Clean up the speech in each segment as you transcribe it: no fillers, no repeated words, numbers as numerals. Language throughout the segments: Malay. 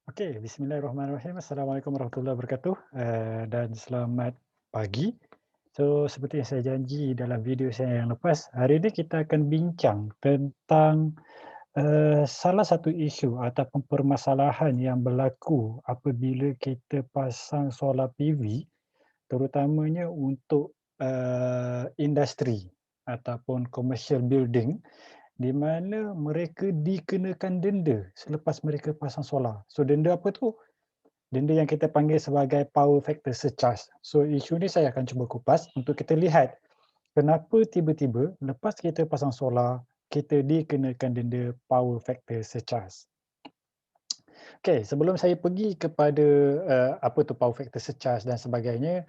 Okey, bismillahirrahmanirrahim. Assalamualaikum warahmatullahi wabarakatuh, dan selamat pagi. So, seperti yang saya janji dalam video saya yang lepas, hari ini kita akan bincang tentang, salah satu isu ataupun permasalahan yang berlaku apabila kita pasang solar PV, terutamanya untuk, industri ataupun commercial building di mana mereka dikenakan denda selepas mereka pasang solar. So, denda apa tu? Denda yang kita panggil sebagai power factor surcharge. So isu ni saya akan cuba kupas untuk kita lihat kenapa tiba-tiba lepas kita pasang solar, kita dikenakan denda power factor surcharge. Okey, sebelum saya pergi kepada apa tu power factor surcharge dan sebagainya,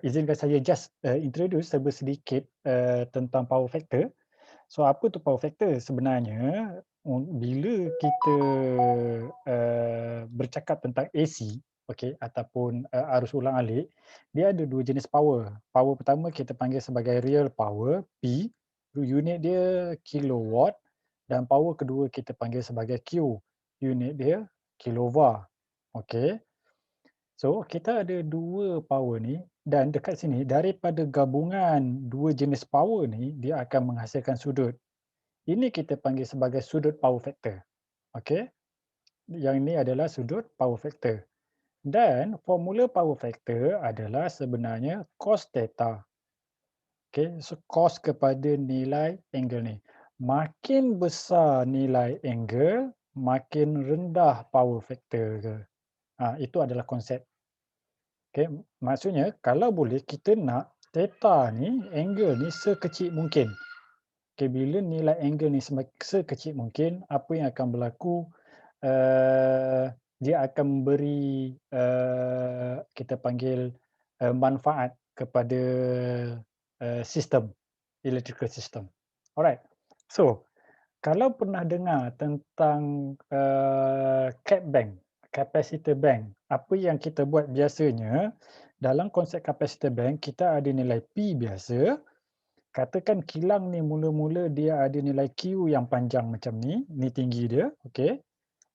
izinkan saya just introduce sedikit tentang power factor. So apa tu power factor? Sebenarnya bila kita bercakap tentang AC, okey, ataupun arus ulang-alik, dia ada dua jenis power. Power pertama kita panggil sebagai real power, P, unit dia kilowatt, dan power kedua kita panggil sebagai Q, unit dia kilovar. Okey. So kita ada dua power ni dan dekat sini daripada gabungan dua jenis power ni dia akan menghasilkan sudut. Ini kita panggil sebagai sudut power factor. Okey. Yang ini adalah sudut power factor. Dan formula power factor adalah sebenarnya cos theta. Okey, so cos kepada nilai angle ni. Makin besar nilai angle, makin rendah power factor ke. Itu adalah konsep. Okey, maksudnya kalau boleh kita nak theta ni, angle ni sekecil mungkin. Okey, bila nilai angle ni sekecil mungkin, apa yang akan berlaku, dia akan memberi, kita panggil, manfaat kepada, sistem, electrical system. Alright. So, kalau pernah dengar tentang, cap bank, capacitor bank, apa yang kita buat biasanya, dalam konsep capacitor bank, kita ada nilai P biasa. Katakan kilang ni mula-mula dia ada nilai Q yang panjang macam ni tinggi dia, okey.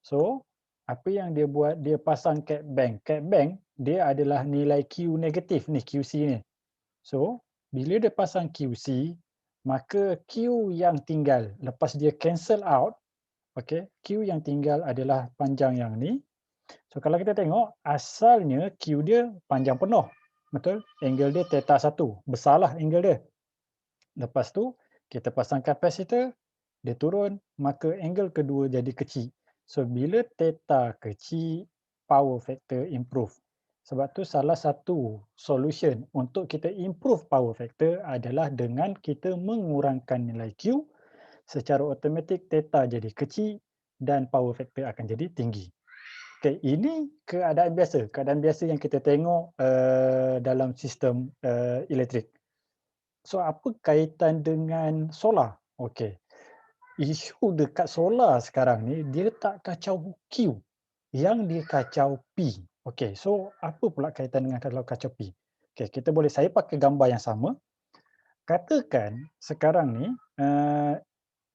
So, apa yang dia buat, dia pasang cap bank. Cap bank, dia adalah nilai Q negatif ni, QC ni. So, bila dia pasang QC, maka Q yang tinggal, lepas dia cancel out, okey, Q yang tinggal adalah panjang yang ni. So, kalau kita tengok, asalnya Q dia panjang penuh. Betul? Angle dia theta 1. Besarlah angle dia. Lepas tu, kita pasang kapasitor, dia turun, maka angle kedua jadi kecil. So, bila theta kecil, power factor improve. Sebab tu salah satu solution untuk kita improve power factor adalah dengan kita mengurangkan nilai Q, secara automatik theta jadi kecil dan power factor akan jadi tinggi. Okay, ini keadaan biasa yang kita tengok dalam sistem elektrik. So, apa kaitan dengan solar? Okey. Isu dekat solar sekarang ni, dia tak kacau Q, yang dia kacau P. Okey, so apa pula kaitan dengan kalau kacau P? Okey, saya pakai gambar yang sama. Katakan sekarang ni,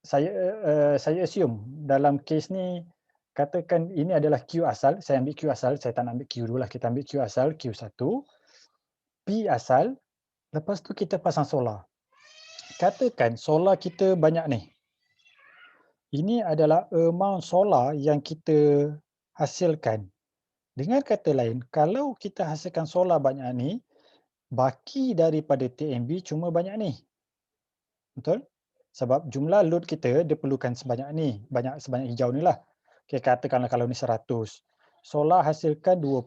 saya assume dalam kes ni, katakan ini adalah Q asal, saya ambil Q asal, saya tak nak ambil Q dulu lah, kita ambil Q asal, Q1, P asal, lepas tu kita pasang solar. Katakan solar kita banyak ni. Ini adalah amount solar yang kita hasilkan. Dengan kata lain, kalau kita hasilkan solar banyak ni, baki daripada TNB cuma banyak ni. Betul? Sebab jumlah load kita dia perlukan sebanyak ni, sebanyak hijau ni lah. Okay, katakanlah kalau ni 100. Solar hasilkan 20,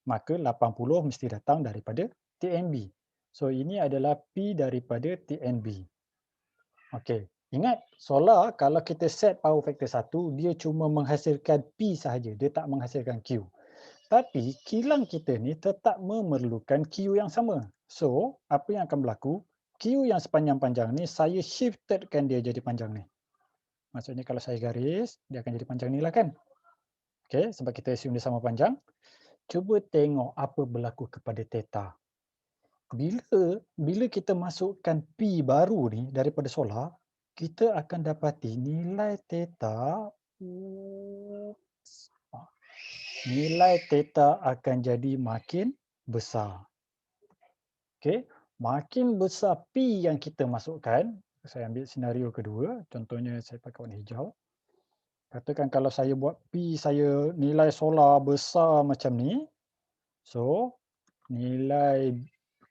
maka 80 mesti datang daripada TNB. So ini adalah P daripada TNB. Okey, ingat solar kalau kita set power factor 1, dia cuma menghasilkan P sahaja, dia tak menghasilkan Q. Tapi kilang kita ni tetap memerlukan Q yang sama. So, apa yang akan berlaku? Q yang sepanjang-panjang ni saya shiftedkan dia jadi panjang ni. Maksudnya kalau saya garis, dia akan jadi panjang ni lah kan? Okey, sebab kita assume dia sama panjang. Cuba tengok apa berlaku kepada theta. Bila kita masukkan P baru ni daripada solar, kita akan dapati nilai theta, oops, nilai theta akan jadi makin besar. Okey, makin besar P yang kita masukkan, saya ambil senario kedua, contohnya saya pakai warna hijau. Katakan kalau saya buat P saya nilai solar besar macam ni, so nilai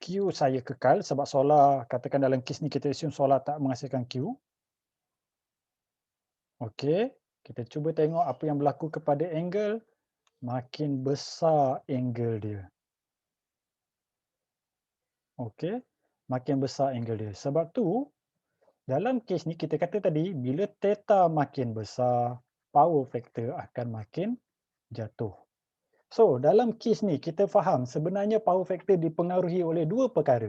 Q saya kekal sebab solar, katakan dalam kes ni kita assume solar tak menghasilkan Q. Okey, kita cuba tengok apa yang berlaku kepada angle, makin besar angle dia. Okey, makin besar angle dia. Sebab tu dalam kes ni kita kata tadi bila theta makin besar, power factor akan makin jatuh. So, dalam kes ni kita faham sebenarnya power factor dipengaruhi oleh dua perkara.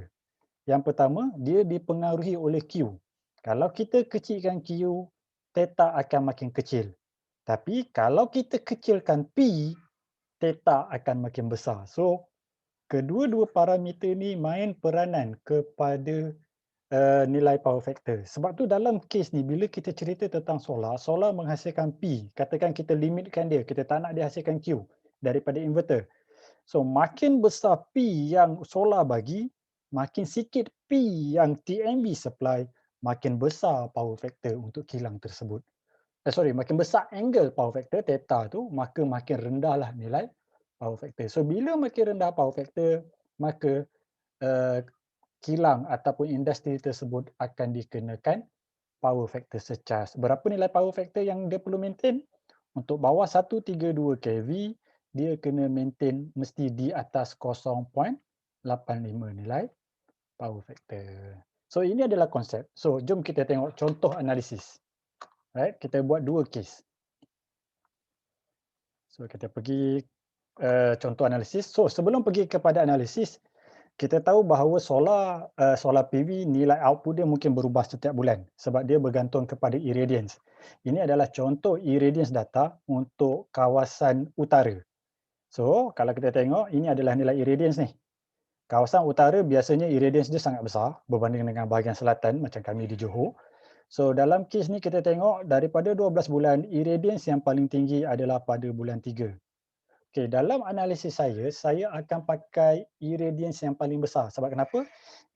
Yang pertama, dia dipengaruhi oleh Q. Kalau kita kecilkan Q, theta akan makin kecil. Tapi kalau kita kecilkan P, theta akan makin besar. So, kedua-dua parameter ni main peranan kepada nilai power factor. Sebab tu dalam kes ni bila kita cerita tentang solar, solar menghasilkan P. Katakan kita limitkan dia, kita tak nak dia hasilkan Q daripada inverter. So makin besar P yang solar bagi, makin sikit P yang TNB supply, makin besar power factor untuk kilang tersebut. Makin besar angle power factor theta tu, maka makin rendahlah nilai power factor. So bila makin rendah power factor, maka uh, kilang ataupun industri tersebut akan dikenakan power factor surcharge. Berapa nilai power factor yang dia perlu maintain? Untuk bawah 132 kV, dia kena maintain mesti di atas 0.85 nilai power factor. So ini adalah konsep. So jom kita tengok contoh analisis. Right, kita buat dua case. So kita pergi contoh analisis. So sebelum pergi kepada analisis, kita tahu bahawa solar PV nilai output dia mungkin berubah setiap bulan sebab dia bergantung kepada irradiance. Ini adalah contoh irradiance data untuk kawasan utara. So, kalau kita tengok ini adalah nilai irradiance ni. Kawasan utara biasanya irradiance dia sangat besar berbanding dengan bahagian selatan macam kami di Johor. So, dalam kes ni kita tengok daripada 12 bulan, irradiance yang paling tinggi adalah pada bulan 3. Okey, dalam analisis saya akan pakai irradiance yang paling besar. Sebab kenapa?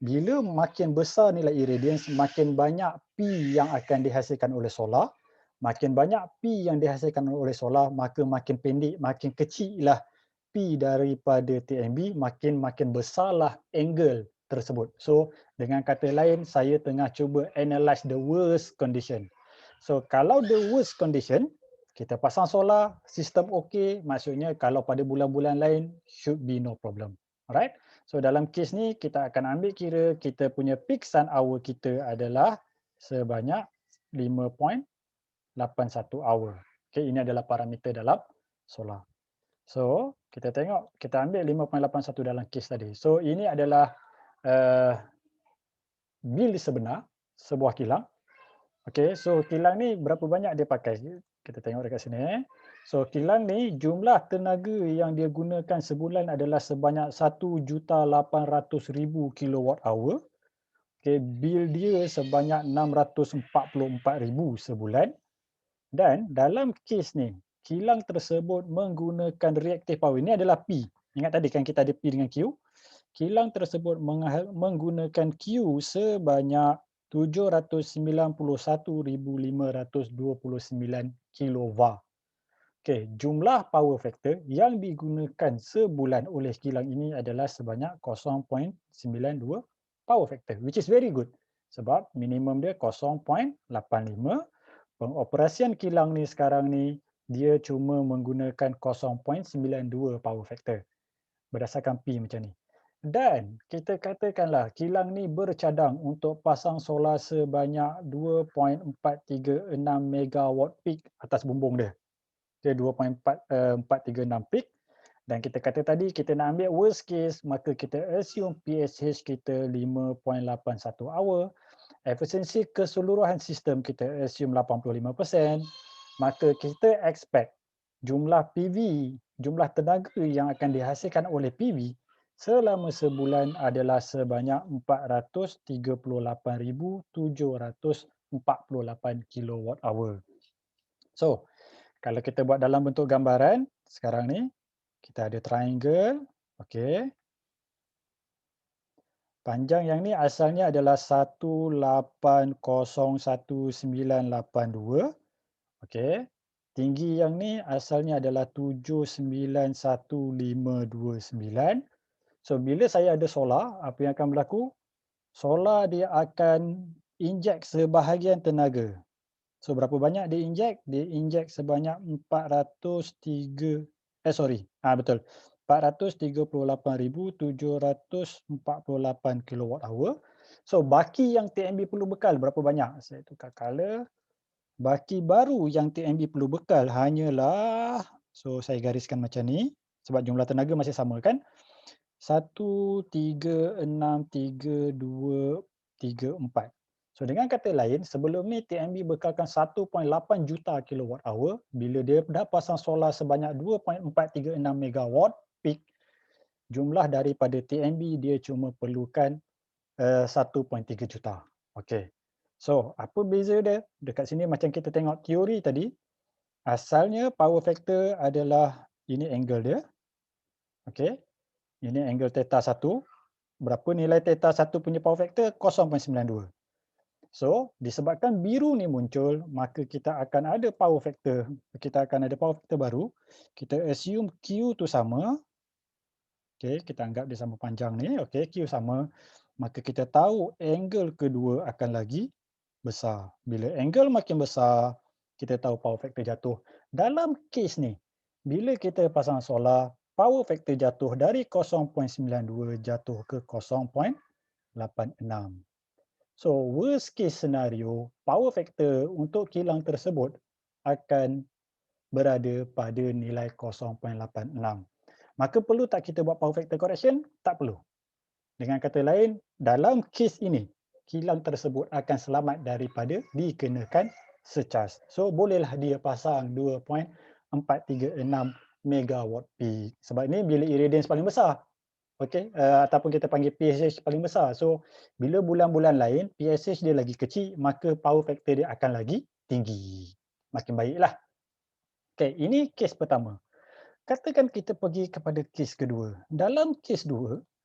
Bila makin besar nilai irradiance, makin banyak P yang akan dihasilkan oleh solar. Makin banyak P yang dihasilkan oleh solar, maka makin pendek, makin kecil lah P daripada TNB, makin besarlah angle tersebut. So, dengan kata lain, saya tengah cuba analyze the worst condition. So, kalau the worst condition, kita pasang solar, sistem okey, maksudnya kalau pada bulan-bulan lain, should be no problem. Alright? So dalam kes ni, kita akan ambil kira kita punya peak sun hour kita adalah sebanyak 5.81 hour. Okay, ini adalah parameter dalam solar. So, kita tengok, kita ambil 5.81 dalam kes tadi. So, ini adalah uh, bil sebenar sebuah kilang. Okey, so kilang ni berapa banyak dia pakai? Kita tengok dekat sini. So kilang ni jumlah tenaga yang dia gunakan sebulan adalah sebanyak 1,800,000 kilowatt hour. Okey, bil dia sebanyak 644,000 sebulan. Dan dalam kes ni, kilang tersebut menggunakan reactive power. Ini adalah P. Ingat tadi kan kita ada P dengan Q. Kilang tersebut menggunakan Q sebanyak 791,529 kilowatt. Okey, jumlah power factor yang digunakan sebulan oleh kilang ini adalah sebanyak 0.92 power factor, which is very good. Sebab minimum dia 0.85. Pengoperasian kilang ni sekarang ni, dia cuma menggunakan 0.92 power factor berdasarkan P macam ni. Dan kita katakanlah kilang ni bercadang untuk pasang solar sebanyak 2.436 megawatt peak atas bumbung dia. Dia 2.436 peak. Dan kita kata tadi kita nak ambil worst case, maka kita assume PSH kita 5.81 hour. Efisiensi keseluruhan sistem kita assume 85%. Maka kita expect jumlah PV, jumlah tenaga yang akan dihasilkan oleh PV selama sebulan adalah sebanyak 438,748 kilowatt hour. So, kalau kita buat dalam bentuk gambaran sekarang ni, Kita ada triangle. Okey. Panjang yang ni asalnya adalah 18011982. Okey. Tinggi yang ni asalnya adalah 791529. So bila saya ada solar, apa yang akan berlaku? Solar dia akan injek sebahagian tenaga. So berapa banyak dia injek? Dia injek sebanyak 403 betul. 438,748 kilowatt hour. So baki yang TNB perlu bekal berapa banyak? Saya tukar color. Baki baru yang TNB perlu bekal hanyalah, so saya gariskan macam ni sebab jumlah tenaga masih sama kan? 1363234. So dengan kata lain, sebelum ni TNB bekalkan 1.8 juta kilowatt hour. Bila dia dah pasang solar sebanyak 2.436 megawatt peak, jumlah daripada TNB dia cuma perlukan 1.3 juta. Okey. So, apa beza dia? Dekat sini macam kita tengok teori tadi, asalnya power factor adalah ini angle dia. Okey. Ini angle theta 1. Berapa nilai theta 1 punya power factor? 0.92. So, disebabkan biru ni muncul, maka kita akan ada power factor. Kita akan ada power factor baru. Kita assume Q tu sama. Okey, kita anggap dia sama panjang ni. Okey, Q sama. Maka kita tahu angle kedua akan lagi besar. Bila angle makin besar, kita tahu power factor jatuh. Dalam kes ni, bila kita pasang solar, power factor jatuh dari 0.92 jatuh ke 0.86. So, worst case scenario, power factor untuk kilang tersebut akan berada pada nilai 0.86. Maka perlu tak kita buat power factor correction? Tak perlu. Dengan kata lain, dalam kes ini, kilang tersebut akan selamat daripada dikenakan secas. So, bolehlah dia pasang 2.436 megawatt peak. Sebab ni bilik irradiance paling besar. Okey, ataupun kita panggil PSH paling besar. So, bila bulan-bulan lain, PSH dia lagi kecil, maka power factor dia akan lagi tinggi. Makin baiklah. Okey, ini kes pertama. Katakan kita pergi kepada kes kedua. Dalam kes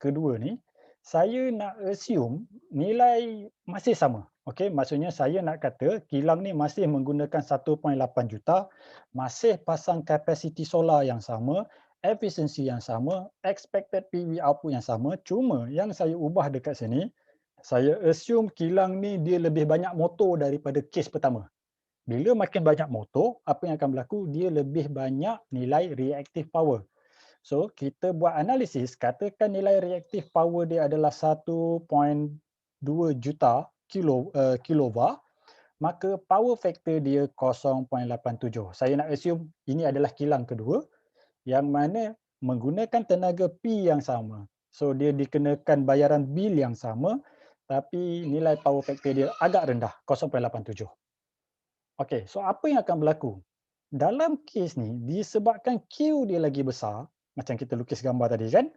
kedua ni, saya nak assume nilai masih sama. Okey, maksudnya saya nak kata kilang ni masih menggunakan 1.8 juta, masih pasang kapasiti solar yang sama, efisiensi yang sama, expected PV output yang sama. Cuma yang saya ubah dekat sini, saya assume kilang ni dia lebih banyak motor daripada kes pertama. Bila makin banyak motor, apa yang akan berlaku? Dia lebih banyak nilai reactive power. So, kita buat analisis, katakan nilai reactive power dia adalah 1.2 juta kilowatt, maka power factor dia 0.87. Saya nak assume ini adalah kilang kedua yang mana menggunakan tenaga P yang sama. So, dia dikenakan bayaran bil yang sama, tapi nilai power factor dia agak rendah, 0.87. Okey, so apa yang akan berlaku? Dalam kes ni, disebabkan Q dia lagi besar, macam kita lukis gambar tadi kan?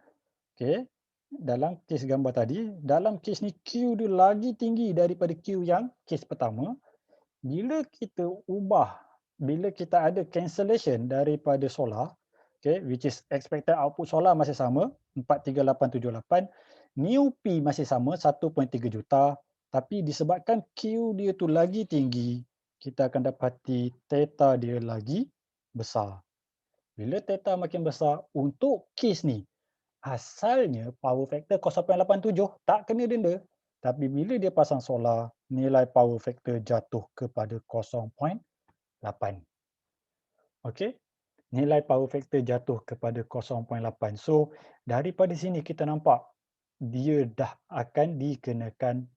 Okey, dalam kes gambar tadi, dalam kes ni Q dia lagi tinggi daripada Q yang kes pertama. Bila kita ubah, bila kita ada cancellation daripada solar, okay, which is expected output solar masih sama, 43878, new P masih sama, 1.3 juta, tapi disebabkan Q dia tu lagi tinggi, kita akan dapati theta dia lagi besar. Bila theta makin besar, untuk kes ni, asalnya power factor 0.87 tak kena denda. Tapi bila dia pasang solar, nilai power factor jatuh kepada 0.8. Okey? Nilai power factor jatuh kepada 0.8. So, daripada sini kita nampak dia dah akan dikenakan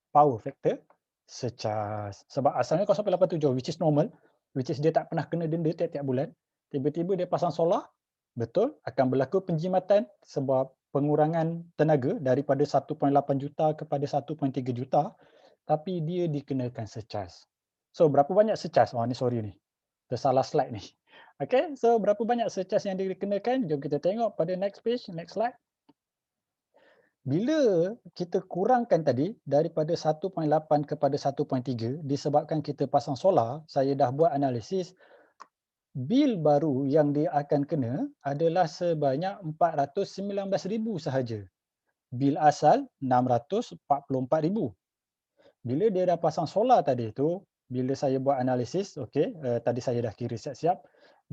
power factor secas. Sebab asalnya 0.87 which is normal, which is dia tak pernah kena denda tiap-tiap bulan. Tiba-tiba dia pasang solar, betul akan berlaku penjimatan sebab pengurangan tenaga daripada 1.8 juta kepada 1.3 juta, tapi dia dikenakan secas. So berapa banyak secas? Oh ni sorry ni. Tersalah slide ni. Okay, so berapa banyak secas yang dikenakan? Jom kita tengok pada next page, next slide. Bila kita kurangkan tadi daripada 1.8 kepada 1.3 disebabkan kita pasang solar, saya dah buat analisis, bil baru yang dia akan kena adalah sebanyak 419,000 sahaja. Bil asal 644,000. Bila dia dah pasang solar tadi tu, bila saya buat analisis, okey, tadi saya dah kira siap-siap,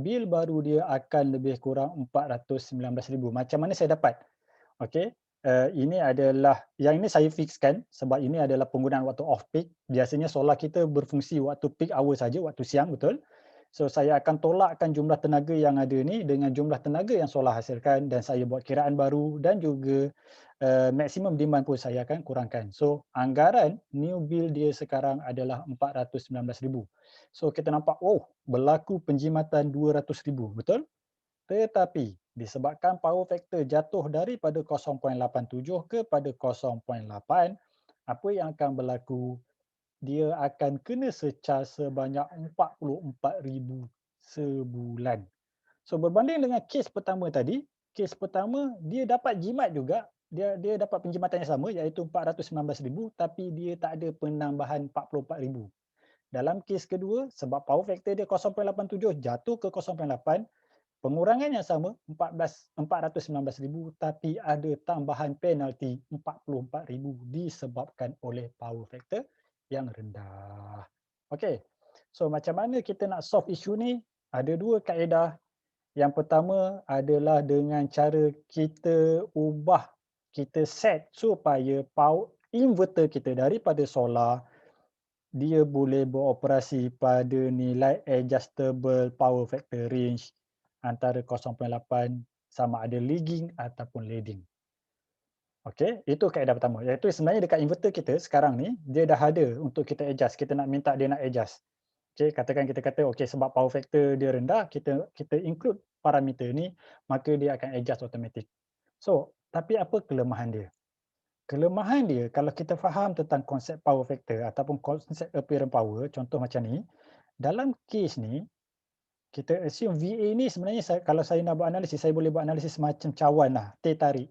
bil baru dia akan lebih kurang 419,000. Macam mana saya dapat? Okey, ini adalah yang ini saya fixkan sebab ini adalah penggunaan waktu off peak. Biasanya solar kita berfungsi waktu peak hour saja, waktu siang, betul? So saya akan tolakkan jumlah tenaga yang ada ni dengan jumlah tenaga yang solar hasilkan dan saya buat kiraan baru dan juga maksimum demand pun saya akan kurangkan. So anggaran new bill dia sekarang adalah 419,000. So kita nampak, oh, berlaku penjimatan 200,000, betul? Tetapi disebabkan power factor jatuh daripada 0.87 kepada 0.8, apa yang akan berlaku? Dia akan kena secas sebanyak 44,000 sebulan. So berbanding dengan kes pertama tadi, kes pertama dia dapat jimat juga, dia dapat penjimatan yang sama iaitu 419,000 tapi dia tak ada penambahan 44,000. Dalam kes kedua, sebab power factor dia 0.87 jatuh ke 0.8, pengurangan yang sama 419,000 tapi ada tambahan penalti 44,000 disebabkan oleh power factor yang rendah. Okey. So macam mana kita nak solve isu ni? Ada dua kaedah. Yang pertama adalah dengan cara kita ubah, kita set supaya power inverter kita daripada solar dia boleh beroperasi pada nilai adjustable power factor range antara 0.8 sama ada leading ataupun leading. Okey, itu kaedah pertama. Iaitu sebenarnya dekat inverter kita sekarang ni, dia dah ada untuk kita adjust. Kita nak minta dia nak adjust. Okey, katakan kita kata okey sebab power factor dia rendah, kita include parameter ni, maka dia akan adjust automatic. So, tapi apa kelemahan dia? Kelemahan dia kalau kita faham tentang konsep power factor ataupun konsep apparent power, contoh macam ni, dalam kes ni kita assume VA ni sebenarnya kalau saya nak buat analisis, saya boleh buat analisis macam cawan lah, teh tarik.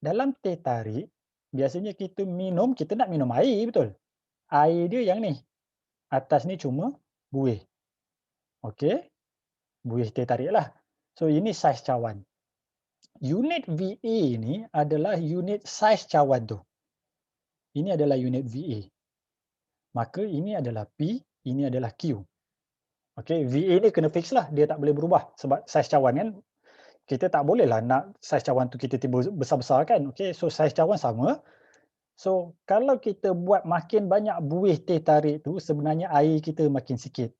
Dalam teh tarik, biasanya kita nak minum air, betul? Air dia yang ni, atas ni cuma buih. Okey, buih teh tarik lah. So ini saiz cawan. Unit VA ni adalah unit saiz cawan tu. Ini adalah unit VA. Maka ini adalah P, ini adalah Q. Okey, VA ni kena fix lah, dia tak boleh berubah sebab saiz cawan kan, kita tak boleh lah nak saiz cawan tu kita tiba besar-besar kan. Okey, so saiz cawan sama. So kalau kita buat makin banyak buih teh tarik tu, sebenarnya air kita makin sikit.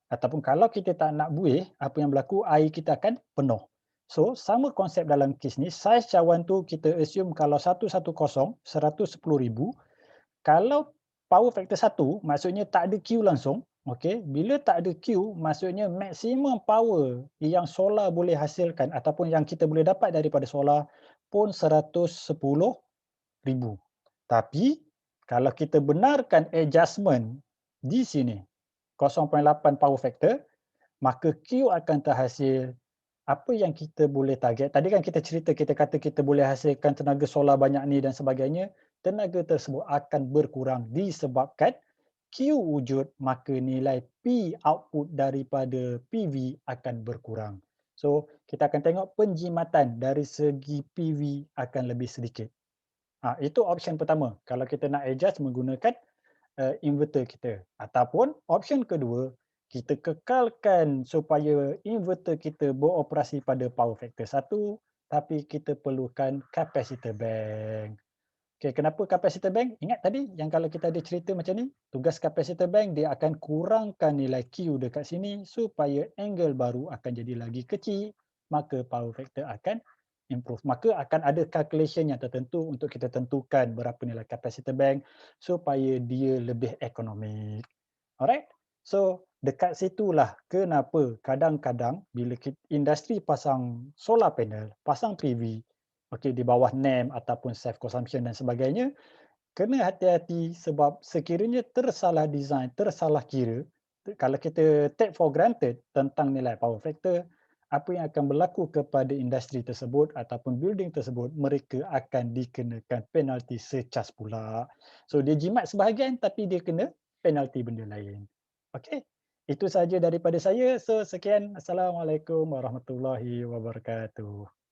Ataupun kalau kita tak nak buih, apa yang berlaku, air kita akan penuh. So sama konsep dalam kes ni, saiz cawan tu kita assume kalau 110, 110,000. Kalau power factor 1, maksudnya tak ada Q langsung. Okey, bila tak ada Q, maksudnya maksimum power yang solar boleh hasilkan ataupun yang kita boleh dapat daripada solar pun 110,000. Tapi kalau kita benarkan adjustment di sini 0.8 power factor, maka Q akan terhasil apa yang kita boleh target. Tadi kan kita cerita, kita kata kita boleh hasilkan tenaga solar banyak ni dan sebagainya. Tenaga tersebut akan berkurang disebabkan Q wujud, maka nilai P output daripada PV akan berkurang. So, kita akan tengok penjimatan dari segi PV akan lebih sedikit. Itu option pertama. Kalau kita nak adjust menggunakan inverter kita. Ataupun option kedua, kita kekalkan supaya inverter kita beroperasi pada power factor 1, tapi kita perlukan capacitor bank. Okey, kenapa capacitor bank? Ingat tadi yang kalau kita ada cerita macam ni, tugas capacitor bank dia akan kurangkan nilai Q dekat sini supaya angle baru akan jadi lagi kecil, maka power factor akan improve. Maka akan ada calculation yang tertentu untuk kita tentukan berapa nilai capacitor bank supaya dia lebih ekonomik. Alright? So, dekat situlah kenapa kadang-kadang bila industri pasang solar panel, pasang PV, okey, di bawah NEM ataupun self consumption dan sebagainya, kena hati-hati sebab sekiranya tersalah design, tersalah kira, kalau kita take for granted tentang nilai power factor, apa yang akan berlaku kepada industri tersebut ataupun building tersebut, mereka akan dikenakan penalti secas pula. So dia jimat sebahagian tapi dia kena penalti benda lain. Okey. Itu saja daripada saya. So, sekian. Assalamualaikum warahmatullahi wabarakatuh.